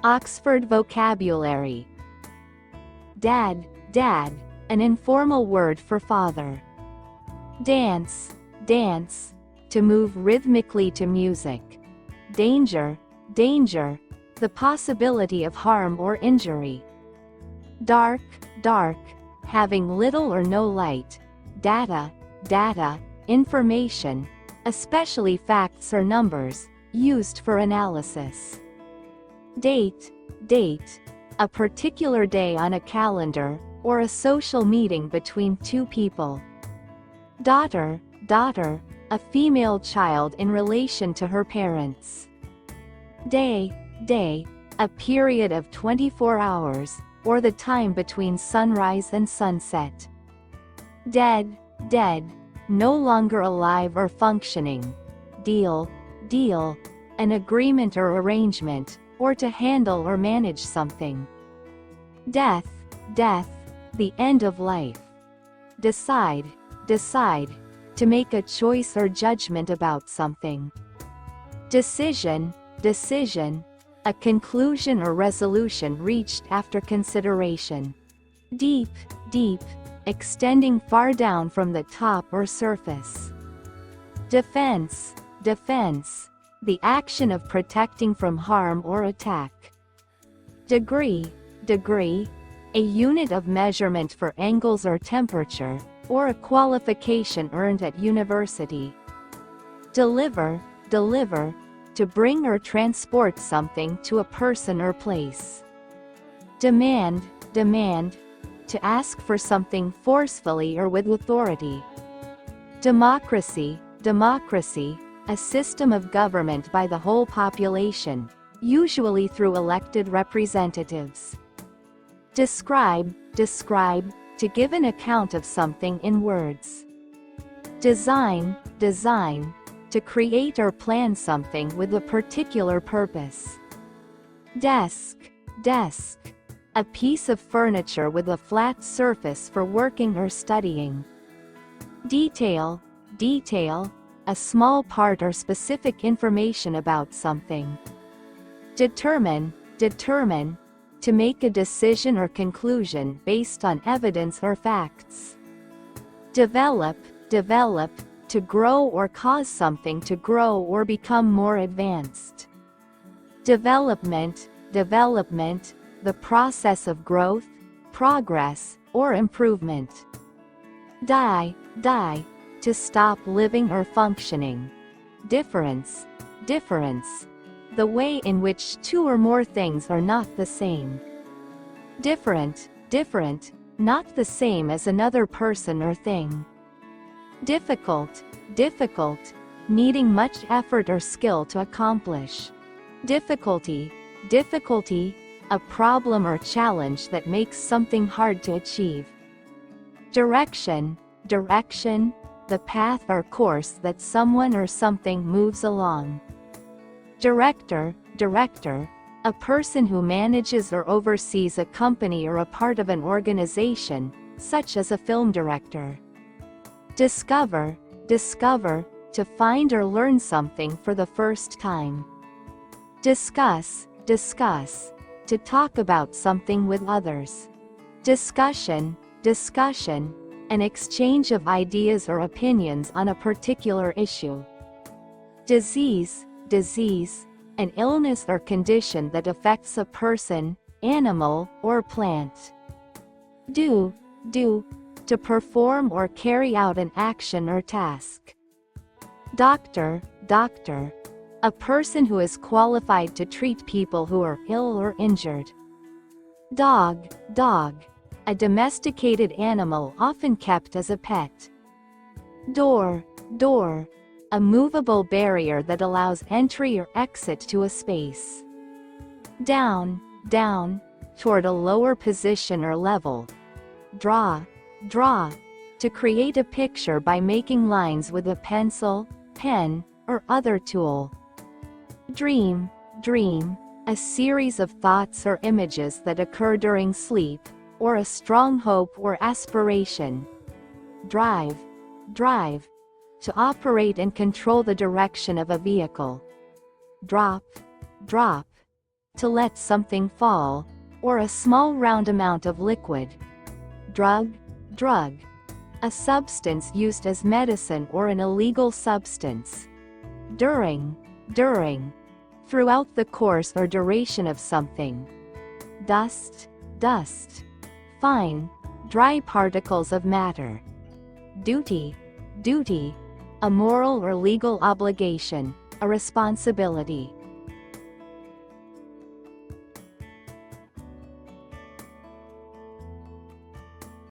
Oxford Vocabulary. Dad, dad, an informal word for father. Dance, dance, to move rhythmically to music. Danger, danger, the possibility of harm or injury. Dark, dark, having little or no light. Data, data, information, especially facts or numbers, used for analysis. Date, date, a particular day on a calendar, or a social meeting between two people. Daughter, daughter, a female child in relation to her parents. Day, day, a period of 24 hours, or the time between sunrise and sunset. Dead, dead, no longer alive or functioning. Deal, deal, an agreement or arrangement, or to handle or manage something. Death, death, the end of life. Decide, decide, to make a choice or judgment about something. Decision, decision, a conclusion or resolution reached after consideration. Deep, deep, extending far down from the top or surface. Defense, defense, the action of protecting from harm or attack. Degree, degree, a unit of measurement for angles or temperature, or a qualification earned at university. Deliver, deliver, to bring or transport something to a person or place. Demand, demand, to ask for something forcefully or with authority. Democracy, democracy, a system of government by the whole population, usually through elected representatives. Describe, describe, to give an account of something in words. Design, design, to create or plan something with a particular purpose. Desk, desk, a piece of furniture with a flat surface for working or studying. Detail, detail, a small part or specific information about something. Determine, determine, to make a decision or conclusion based on evidence or facts. Develop, develop, to grow or cause something to grow or become more advanced. Development, development, the process of growth, progress, or improvement. Die, die, to stop living or functioning. Difference, difference, the way in which two or more things are not the same. Different, different, not the same as another person or thing. Difficult, difficult, needing much effort or skill to accomplish. Difficulty, difficulty, a problem or challenge that makes something hard to achieve. Direction, direction, the path or course that someone or something moves along. Director, director, a person who manages or oversees a company or a part of an organization, such as a film director. Discover, discover, to find or learn something for the first time. Discuss, discuss, to talk about something with others. Discussion, discussion, an exchange of ideas or opinions on a particular issue. Disease, disease, an illness or condition that affects a person, animal, or plant. Do, do, to perform or carry out an action or task. Doctor, doctor, a person who is qualified to treat people who are ill or injured. Dog, dog, a domesticated animal often kept as a pet. Door, door, a movable barrier that allows entry or exit to a space. Down, down, toward a lower position or level. Draw, draw, to create a picture by making lines with a pencil, pen, or other tool. Dream, dream, a series of thoughts or images that occur during sleep, or a strong hope or aspiration. Drive, drive, to operate and control the direction of a vehicle. Drop, drop, to let something fall, or a small round amount of liquid. Drug, drug. A substance used as medicine or an illegal substance. During, during. Throughout the course or duration of something. Dust, dust. Fine, dry particles of matter. Duty, duty. A moral or legal obligation, a responsibility.